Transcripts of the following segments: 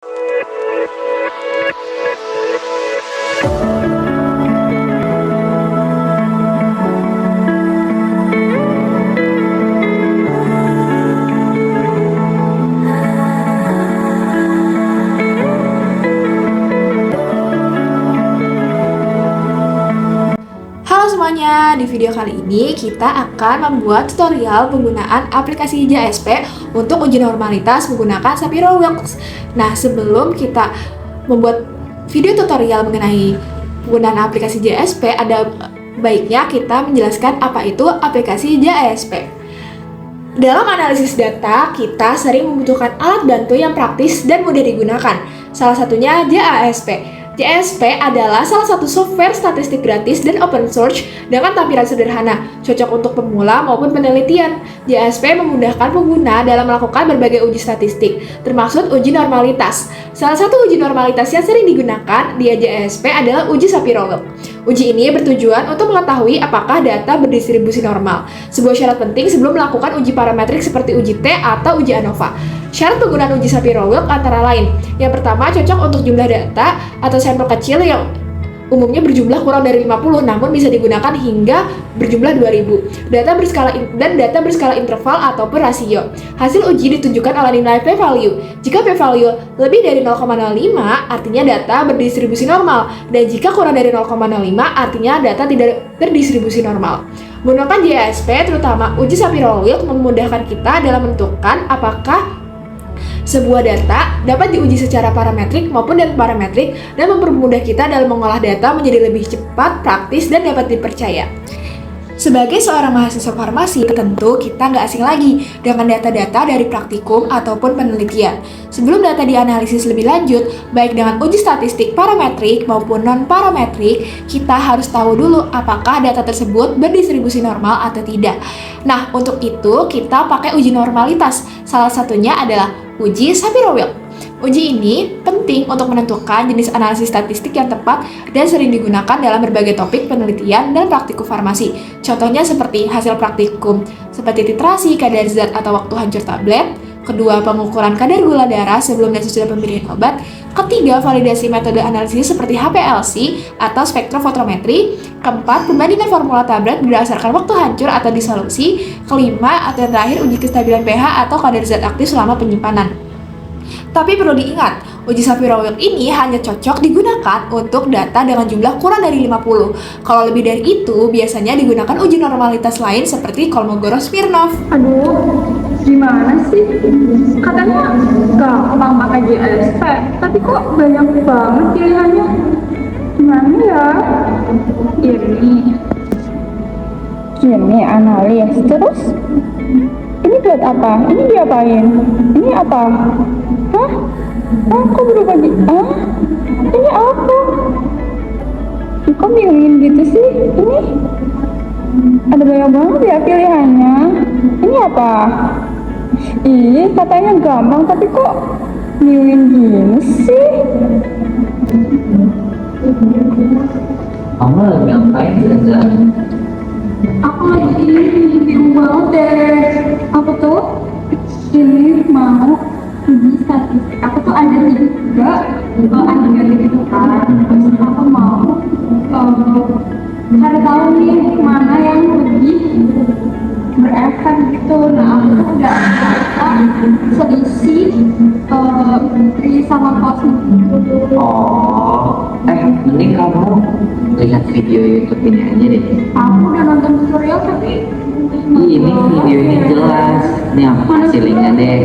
Halo semuanya, di video kali ini kita akan membuat tutorial penggunaan aplikasi JSP untuk uji normalitas menggunakan Shapiro Wilks. Nah, sebelum kita membuat video tutorial mengenai penggunaan aplikasi JSP, ada baiknya kita menjelaskan apa itu aplikasi JSP. Dalam analisis data, kita sering membutuhkan alat bantu yang praktis dan mudah digunakan. Salah satunya JASP. JSP adalah salah satu software statistik gratis dan open source dengan tampilan sederhana, cocok untuk pemula maupun penelitian. JSP memudahkan pengguna dalam melakukan berbagai uji statistik, termasuk uji normalitas. Salah satu uji normalitas yang sering digunakan di JSP adalah uji Shapiro-Wilk. Uji ini bertujuan untuk mengetahui apakah data berdistribusi normal, sebuah syarat penting sebelum melakukan uji parametrik seperti uji T atau uji ANOVA. Syarat penggunaan uji Shapiro-Wilk antara lain: yang pertama, cocok untuk jumlah data atau sampel kecil yang umumnya berjumlah kurang dari 50 namun bisa digunakan hingga berjumlah 2000. Data berskala interval ataupun rasio. Hasil uji ditunjukkan oleh nilai p-value. Jika p-value lebih dari 0,05 artinya data berdistribusi normal, dan jika kurang dari 0,05 artinya data tidak berdistribusi normal. Menggunakan JSP, terutama uji Shapiro-Wilk, memudahkan kita dalam menentukan apakah sebuah data dapat diuji secara parametrik maupun non-parametrik dan mempermudah kita dalam mengolah data menjadi lebih cepat, praktis, dan dapat dipercaya. Sebagai seorang mahasiswa farmasi, tentu kita nggak asing lagi dengan data-data dari praktikum ataupun penelitian. Sebelum data dianalisis lebih lanjut, baik dengan uji statistik parametrik maupun non-parametrik, kita harus tahu dulu apakah data tersebut berdistribusi normal atau tidak. Nah, untuk itu kita pakai uji normalitas. Salah satunya adalah uji Shapiro-Wilk. Uji ini penting untuk menentukan jenis analisis statistik yang tepat dan sering digunakan dalam berbagai topik penelitian dan praktikum farmasi. Contohnya seperti hasil praktikum seperti titrasi, kadar zat atau waktu hancur tablet. Kedua, pengukuran kadar gula darah sebelum dan sesudah pemberian obat. Ketiga, validasi metode analisis seperti HPLC atau spektrofotometri. Keempat, perbandingan formula tablet berdasarkan waktu hancur atau disolusi. Kelima, atau yang terakhir, uji kestabilan pH atau kadar zat aktif selama penyimpanan. Tapi perlu diingat, uji Shapiro-Wilk ini hanya cocok digunakan untuk data dengan jumlah kurang dari 50. Kalau lebih dari itu, biasanya digunakan uji normalitas lain seperti Kolmogorov-Smirnov. Aduh, gimana sih? Katanya gampang pakai JSP, tapi kok banyak banget pilihannya? Gimana ya? Ini analis, terus ini buat apa? Ini diapain? Ini apa? Hah? Kok berubah ini apa? Kok milih gitu sih? Ini ada banyak banget ya pilihannya. Ini apa? Ih, katanya gampang, tapi kok milih gini sih? Kamu lagi ngapain, Zaza? Aku lagi bingung banget deh. Aku tuh ini mau uji statistik. Aku tuh ada tiga adegan gitu kan. Terus aku mau cari tahu nih mana yang lebih berefek gitu. Nah, aku tuh udah selisih Tri sama Cosmo. Oh, mending kamu lihat video YouTube ini aja deh. Aku udah nonton tutorial tapi Ini video ini jelas. Nih aku kasih linknya deh.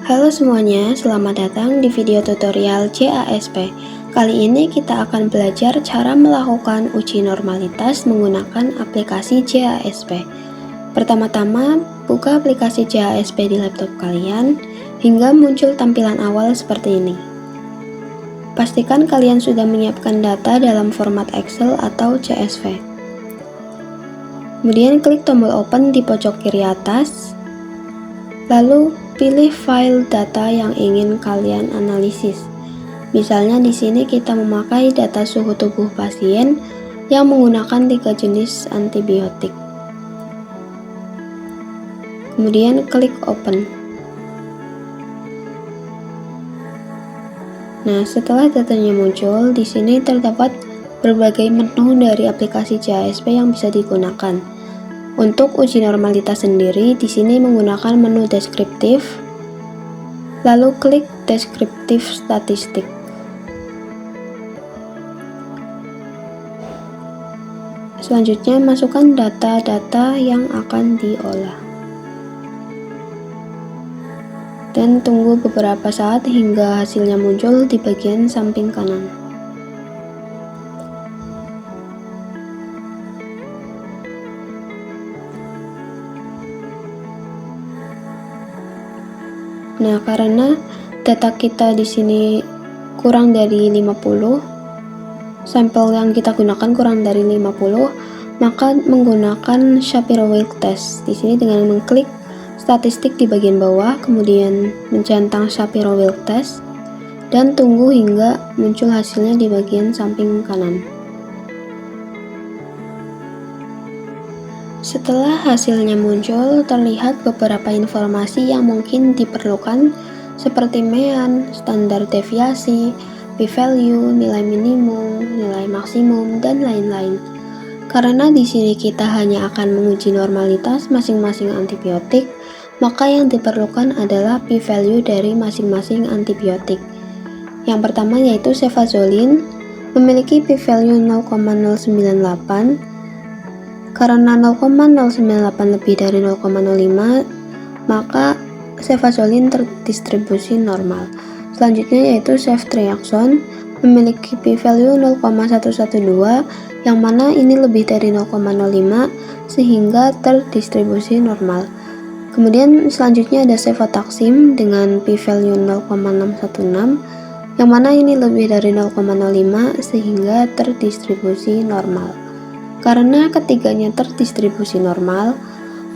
Halo semuanya, selamat datang di video tutorial JASP. Kali ini kita akan belajar cara melakukan uji normalitas menggunakan aplikasi JASP. Pertama-tama, buka aplikasi JASP di laptop kalian hingga muncul tampilan awal seperti ini. Pastikan kalian sudah menyiapkan data dalam format Excel atau CSV. Kemudian klik tombol open di pojok kiri atas, lalu pilih file data yang ingin kalian analisis. Misalnya di sini kita memakai data suhu tubuh pasien yang menggunakan 3 jenis antibiotik. Kemudian klik open. Nah, setelah datanya muncul, di sini terdapat berbagai menu dari aplikasi JASP yang bisa digunakan. Untuk uji normalitas sendiri, di sini menggunakan menu deskriptif, lalu klik deskriptif statistik. Selanjutnya, masukkan data-data yang akan diolah. Dan tunggu beberapa saat hingga hasilnya muncul di bagian samping kanan. Nah, karena data kita di sini kurang dari 50, sampel yang kita gunakan kurang dari 50, maka menggunakan Shapiro-Wilk test. Di sini dengan mengklik statistik di bagian bawah, kemudian mencentang Shapiro-Wilk test, dan tunggu hingga muncul hasilnya di bagian samping kanan. Setelah hasilnya muncul, terlihat beberapa informasi yang mungkin diperlukan seperti mean, standar deviasi, p-value, nilai minimum, nilai maksimum, dan lain-lain. Karena di sini kita hanya akan menguji normalitas masing-masing antibiotik, maka yang diperlukan adalah p-value dari masing-masing antibiotik. Yang pertama yaitu cefazolin, memiliki p-value 0,098. Karena 0,098 lebih dari 0,05, maka cefazolin terdistribusi normal. Selanjutnya yaitu ceftriaxone, memiliki p-value 0,112, yang mana ini lebih dari 0,05 sehingga terdistribusi normal. Kemudian selanjutnya ada cefotaxime dengan p-value 0,616, yang mana ini lebih dari 0,05 sehingga terdistribusi normal. Karena ketiganya terdistribusi normal,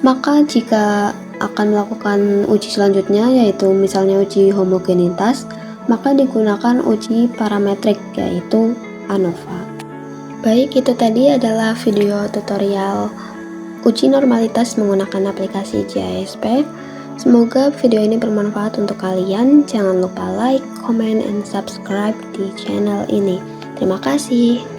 maka jika akan melakukan uji selanjutnya yaitu misalnya uji homogenitas, maka digunakan uji parametrik yaitu ANOVA. Baik, itu tadi adalah video tutorial uji normalitas menggunakan aplikasi JASP. Semoga video ini bermanfaat untuk kalian. Jangan lupa like, comment, and subscribe di channel ini. Terima kasih.